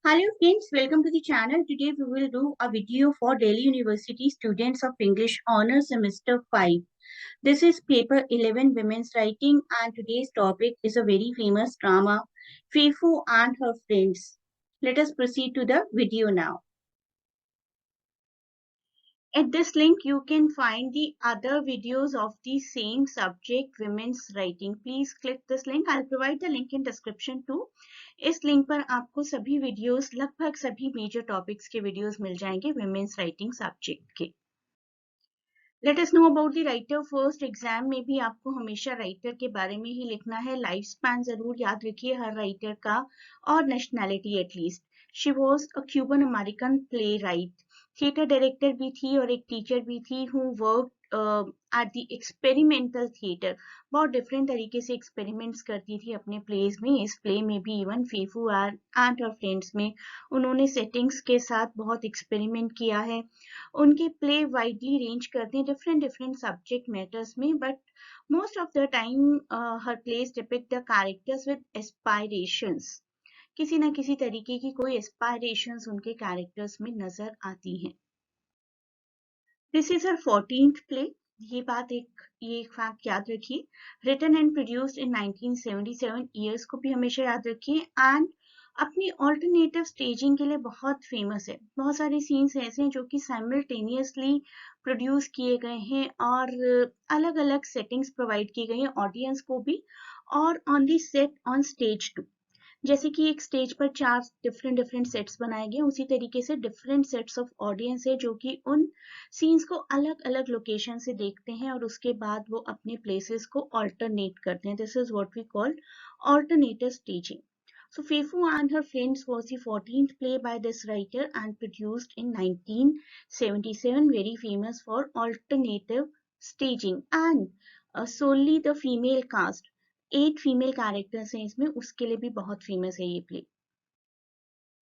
Hello friends, welcome to the channel. Today we will do a video for Delhi University students of English Honours Semester 5. This is paper 11 Women's Writing and today's topic is a very famous drama, Fifu and Her Friends. Let us proceed to the video now. At this link, you can find the other videos of the same subject, women's writing. Please click this link. I'll provide the link in description too. इस link पर आपको सभी videos, लगभग सभी major topics के videos मिल जाएंगे women's writing subject के. Let us know about the writer first. Exam में भी आपको हमेशा राइटर के बारे में ही लिखना है. लाइफ स्पैन जरूर याद रखिए हर राइटर का और nationality at least. She was a Cuban American play right. Theatre director भी थी और एक टीचर भी थी who work at the experimental theatre. बहुत डिफरेंट तरीके से एक्सपेरिमेंट्स करती थी अपने प्लेज में. इस प्ले में भी इवन फीफू एंड हर फ्रेंड्स में उन्होंने सेटिंग्स के साथ बहुत एक्सपेरिमेंट किया है. उनके प्ले वाइडली रेंज करते हैं डिफरेंट सब्जेक्ट मैटर्स में, but most of the time her place depict the characters with aspirations. किसी ना किसी तरीके की कोई एस्पायरेशंस उनके कैरेक्टर्स में नजर आती हैं. This is her 14th play. ये फैक्ट याद रखिए. Written and produced in 1977. Years को भी हमेशा याद रखिए. एंड अपनी ऑल्टरनेटिव स्टेजिंग के लिए बहुत फेमस है. बहुत सारे सीन्स ऐसे हैं जो कि साइमल्टेनियसली प्रोड्यूस किए गए हैं और अलग अलग सेटिंग्स प्रोवाइड की गई हैं ऑडियंस को भी और on the set on stage too. जैसे कि एक स्टेज पर 4 डिफरेंट सेट्स बनाए गए, उसी तरीके से डिफरेंट सेट्स ऑफ ऑडियंस है जो कि उन सीन्स को अलग अलग लोकेशन से देखते हैं और उसके बाद वो अपने प्लेसेस को ऑल्टरनेट करते हैं. This is what we call alternative staging. So Fifu and Her Friends was the 14th play by this writer and produced in 1977, very famous for alternative staging and solely the female cast. 8 female characters हैं इसमें, उसके लिए भी बहुत famous है ये play.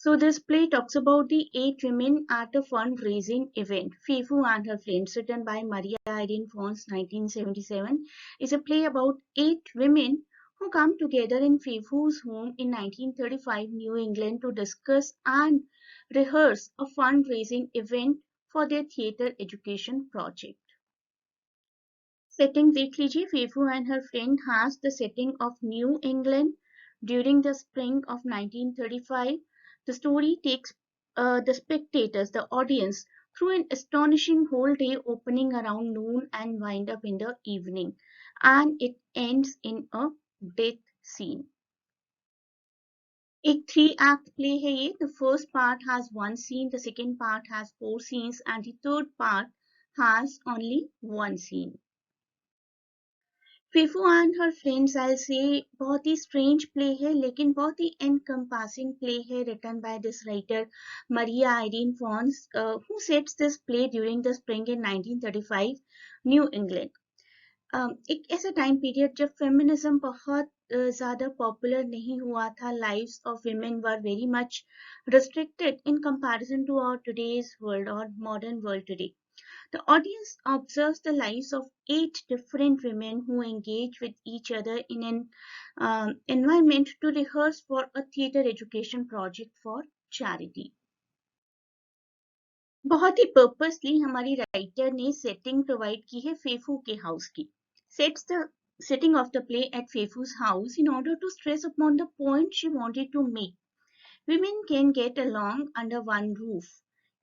So this play talks about the 8 women at a fundraising event. Fifu and Her Friends, written by Maria Irene Fons, 1977, is a play about 8 women who come together in Fifu's home in 1935 New England to discuss and rehearse a fundraising event for their theatre education project. Setting देख लीजिए. Fifu and her friend has the setting of New England during the spring of 1935. The story takes the spectators, the audience, through an astonishing whole day opening around noon and wind up in the evening. And it ends in a death scene. एक 3-act play है ये. The first part has 1 scene, the second part has 4 scenes and the third part has only 1 scene. Fifu and Her Friends, I'll say, बहुत ही strange play है लेकिन बहुत ही encompassing play है, written by this writer Maria Irene Fons, who sets this play during the spring in 1935 New England. एक ऐसा time period जब feminism बहुत ज़्यादा पॉपुलर नहीं हुआ था. Lives of women were very much restricted in comparison to our today's world or modern world today. The audience observes the lives of 8 different women who engage with each other in an environment to rehearse for a theatre education project for charity. बहुत ही purposely हमारी writer ने setting provide की है FEFU के house की. Sets the setting of the play at Fefu's house in order to stress upon the point she wanted to make. Women can get along under one roof,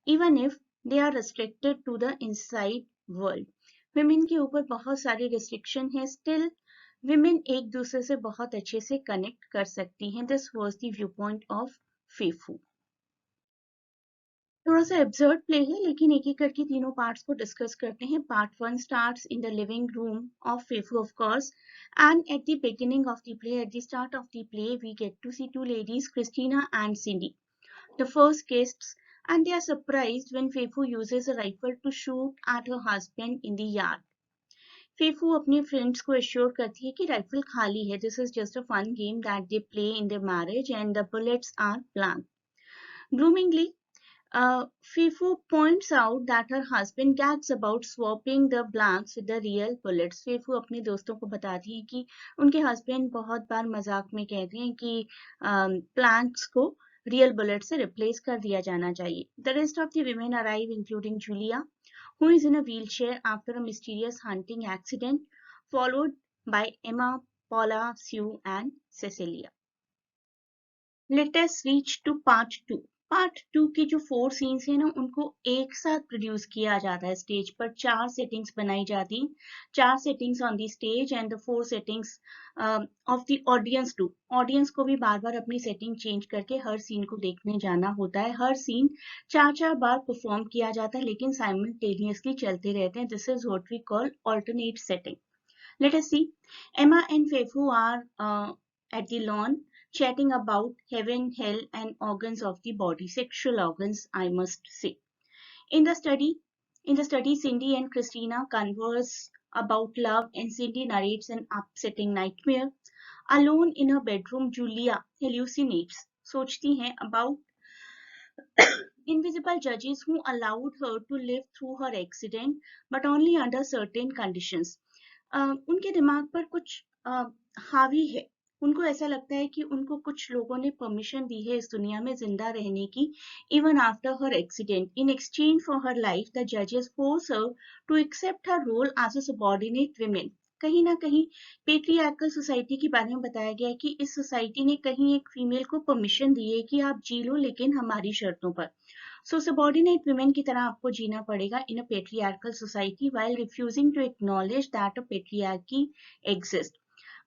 even if they are restricted to the inside world. Women के ऊपर बहुत सारी restriction है, still women एक दूसरे से बहुत अच्छे से connect कर सकती हैं. This was the viewpoint of Fefu. थोड़ा सा एब्सर्ड प्ले है लेकिन एक एक करके तीनों पार्ट्स को डिस्कस करते हैं. Part 1 starts in the living room of Fefu of course and at the beginning of the play, at the start of the play, we get to see 2 ladies, Christina and Cindy, the first guests, and they are surprised when Fefu uses a rifle to shoot at her husband in the yard. Fefu अपने friends को assure करती है कि rifle खाली है. This is just a fun game that they play in their marriage and the bullets are blank. Gloomingly, Fifu points out that her husband gags about swapping the blanks with the real bullets. Fifu अपने दोस्तों को बताती है कि उनके husband बहुत बार मजाक में कहते हैं कि blanks को रियल बुलेट से रिप्लेस कर दिया जाना चाहिए. The rest of the women arrive including Julia, who is in a wheelchair after a mysterious hunting accident, followed by Emma, Paula, Sue, and Cecilia. Let us reach to part 2. Part 2 के जो 4 scenes हैं ना, उनको एक साथ produce किया जाता है स्टेज पर. 4 सेटिंग्स बनाई जाती, 4 settings on the stage and the 4 settings of the audience too. Audience को भी बार बार अपनी सेटिंग चेंज करके हर सीन को देखने जाना होता है. हर सीन 4 बार परफॉर्म किया जाता है, लेकिन साइमल्टेनियसली चलते रहते हैं. This is what we call alternate setting. Let us see. Emma and Fefu are at the lawn chatting about heaven, hell, and organs of the body. Sexual organs, I must say. In the study, Cindy and Christina converse about love, and Cindy narrates an upsetting nightmare. Alone in her bedroom, Julia hallucinates. सोचती हैं about invisible judges who allowed her to live through her accident, but only under certain conditions. उनके दिमाग पर कुछ हावी है. उनको ऐसा लगता है कि उनको कुछ लोगों ने परमिशन दी है इस दुनिया में जिंदा रहने की, even after her accident. In exchange for her life the जजेस force her to accept her role as a subordinate women. कहीं ना कहीं पेट्रियार्कल सोसाइटी के बारे में बताया गया है कि इस सोसाइटी ने कहीं एक फीमेल को परमिशन दी है कि आप जी लो, लेकिन हमारी शर्तों पर. So subordinate women की तरह आपको जीना पड़ेगा in a patriarchal society while refusing to acknowledge that a patriarchy exists.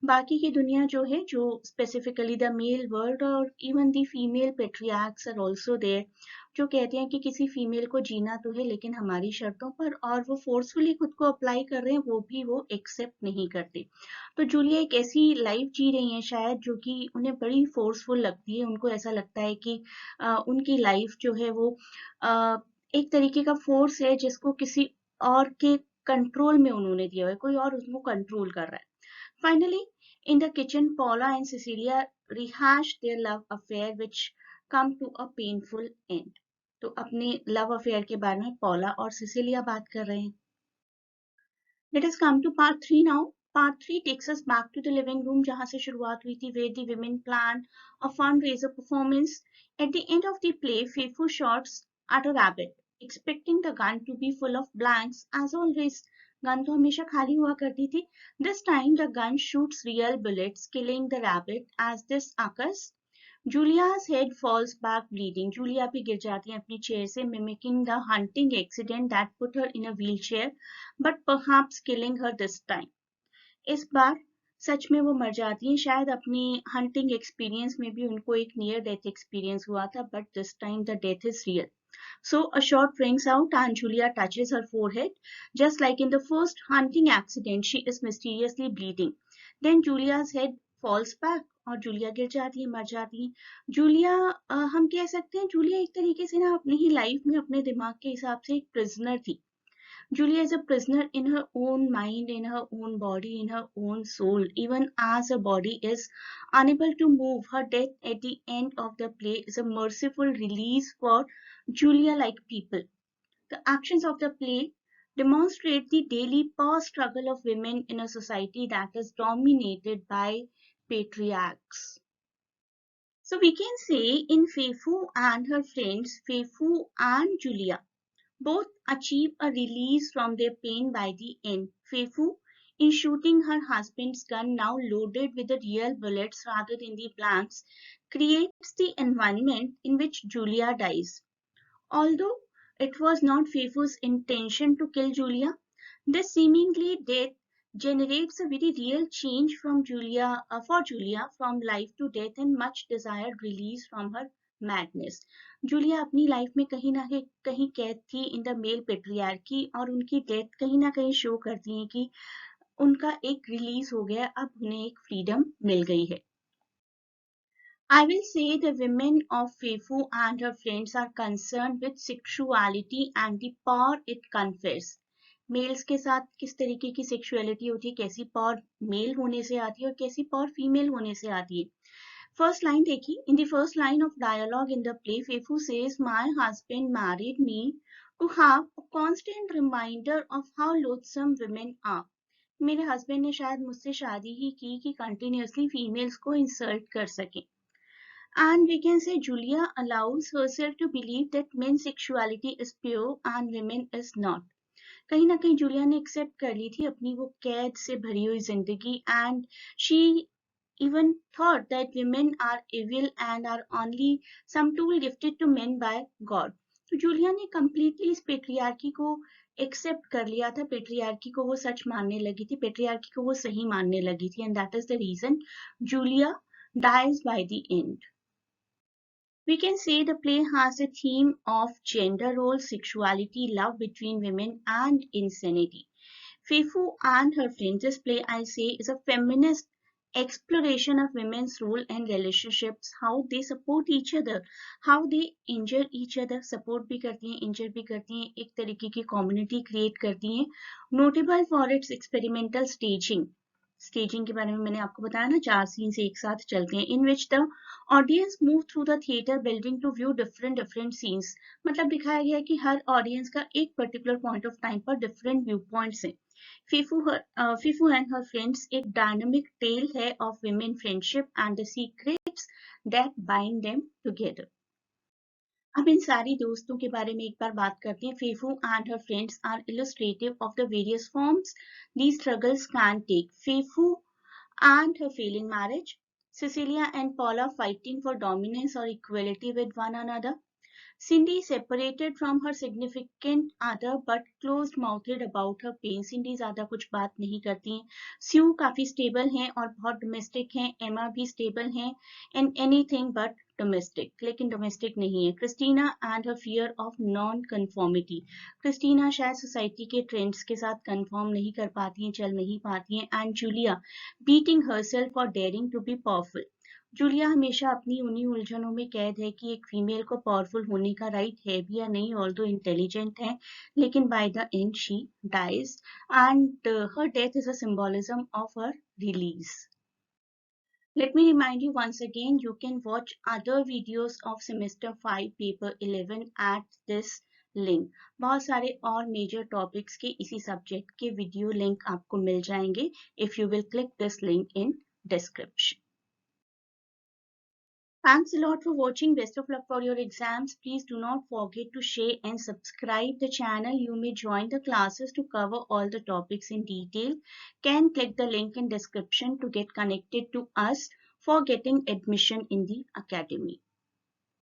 बाकी की दुनिया जो है, जो specifically the male world और even the female patriarchs are also there, जो कहते हैं कि किसी फीमेल को जीना तो है लेकिन हमारी शर्तों पर, और वो फोर्सफुली खुद को अप्लाई कर रहे हैं, वो भी वो एक्सेप्ट नहीं करते. तो जूलिया एक ऐसी लाइफ जी रही है शायद जो कि उन्हें बड़ी फोर्सफुल लगती है. उनको ऐसा लगता है कि उनकी लाइफ जो है वो एक तरीके का फोर्स है जिसको किसी और के कंट्रोल में उन्होंने दिया है, कोई और उसको कंट्रोल कर रहा है. Finally in the kitchen, Paula and Cecilia rehash their love affair which come to a painful end. तो अपने लव अफेयर के बारे में पॉला और सिसिलिया बात कर रहे हैं. Let us come to part 3 now. Part 3 takes us back to the living room जहां से शुरुआत हुई थी, where the women planned a fundraiser performance. At the end of the play, Fefu shots at a rabbit, expecting the gun to be full of blanks. As always, gun तो हमेशा खाली हुआ करती थी. This time the gun shoots real bullets, killing the rabbit. As this occurs, Julia's head falls back bleeding. Julia भी गिर जाती है अपनी चेयर से, mimicking the hunting accident that put her in a wheelchair, but perhaps killing her this time. इस बार सच में वो मर जाती हैं. शायद अपनी hunting experience में भी उनको एक near death experience हुआ था, but this time the death is real. So a shot rings out and Julia touches her forehead. Just like in the first hunting accident, she is mysteriously bleeding. Then Julia's head falls back और Julia गिर जाती है, मर जाती है. Julia हम कह सकते हैं जूलिया एक तरीके से ना अपनी ही लाइफ में अपने दिमाग के हिसाब से एक प्रिजनर थी. Julia is a prisoner in her own mind, in her own body, in her own soul. Even as her body is unable to move, her death at the end of the play is a merciful release for Julia-like people. The actions of the play demonstrate the daily power struggle of women in a society that is dominated by patriarchs. So we can say in Fefu and her friends, Fefu and Julia both achieve a release from their pain by the end. Fefu, in shooting her husband's gun now loaded with the real bullets rather than the blanks, creates the environment in which Julia dies. Although it was not Fefu's intention to kill Julia, this seemingly death generates a very real change from Julia, for Julia, from life to death and much desired release from her madness. Julia अपनी life में कहीं ना कहीं कैद थी in the mail patriarchy, और उनकी death कहीं ना कहीं शो करती है कि उनका एक रिलीज हो गया, अब उन्हें एक फ्रीडम मिल गई है. I will say the women of Fefu and her friends are concerned with sexuality and the power it confers. Males के साथ किस तरीके की सेक्सुअलिटी होती है, कैसी पावर मेल होने से आती है और कैसी पावर फीमेल होने से आती है. फर्स्ट लाइन देखिए. In the first line of dialogue in the play, Fefu says, "My husband married me to have a constant reminder of how loathsome women are." मेरे हस्बैंड ने शायद मुझसे शादी ही की कि कंटिन्यूसली फीमेल्स को इंसल्ट कर सके. And we can say Julia allows herself to believe that men's sexuality is pure and women is not. कहीं ना कहीं जूलिया ने एक्सेप्ट कर ली थी अपनी वो कैद से भरी हुई जिंदगी, and she even thought that women are evil and are only some tool gifted to men by God. तो जूलिया ने completely इस पेट्रियार्की को एक्सेप्ट कर लिया था, पेट्रियार्की को वो सच मानने लगी थी, पेट्रियार्की को वो सही मानने लगी थी, and that is the reason Julia dies by the end. We can say the play has a theme of gender roles, sexuality, love between women, and insanity. Fifu and her friends, this play I say is a feminist exploration of women's role and relationships, how they support each other, how they injure each other, support भी करती हैं, injure भी करती हैं, एक तरीके की community create करती हैं. Notable for its experimental staging. Staging के बारे में मैंने आपको बताया ना, 4 सीन्स एक साथ चलते हैं, in which the audience move through the theatre building to view different scenes. मतलब दिखाया गया है कि हर ऑडियंस का एक पर्टिकुलर पॉइंट ऑफ टाइम पर डिफरेंट व्यू पॉइंट्स हैं. फीफू एंड हर फ्रेंड्स एक डायनामिक टेल है of women friendship and the secrets that bind them together. अब इन सारी दोस्तों के बारे में एक बार बात करते हैं. Fefu and her friends are illustrative of the various forms these struggles can take. Fefu and her failing marriage, Cecilia and Paula fighting for dominance or equality with one another, Cindy separated from her significant other but closed-mouthed about her pain. Cindy ज़्यादा कुछ बात नहीं करती हैं. Sue काफी stable हैं और बहुत डोमेस्टिक हैं. एमा भी स्टेबल हैं and anything but डोमेस्टिक, लेकिन डोमेस्टिक नहीं है. Christina and her fear of non conformity. Christina शायद सोसाइटी के ट्रेंड्स के साथ कन्फर्म नहीं कर पाती हैं, चल नहीं पाती हैं. And Julia beating herself for daring to be powerful. Julia हमेशा अपनी उन्हीं उलझनों में कैद है कि एक फीमेल को पावरफुल होने का राइट है भी या नहीं, ऑल्दो इंटेलिजेंट है, लेकिन by the end she dies and her death is a symbolism of her release. Let me remind you once again, you can watch other videos of semester 5 paper 11 at this link. बहुत सारे और major topics के इसी subject के video link आपको मिल जाएंगे if you will click this link in description. Thanks a lot for watching. Best of luck for your exams. Please do not forget to share and subscribe the channel. You may join the classes to cover all the topics in detail. Can click the link in description to get connected to us for getting admission in the academy.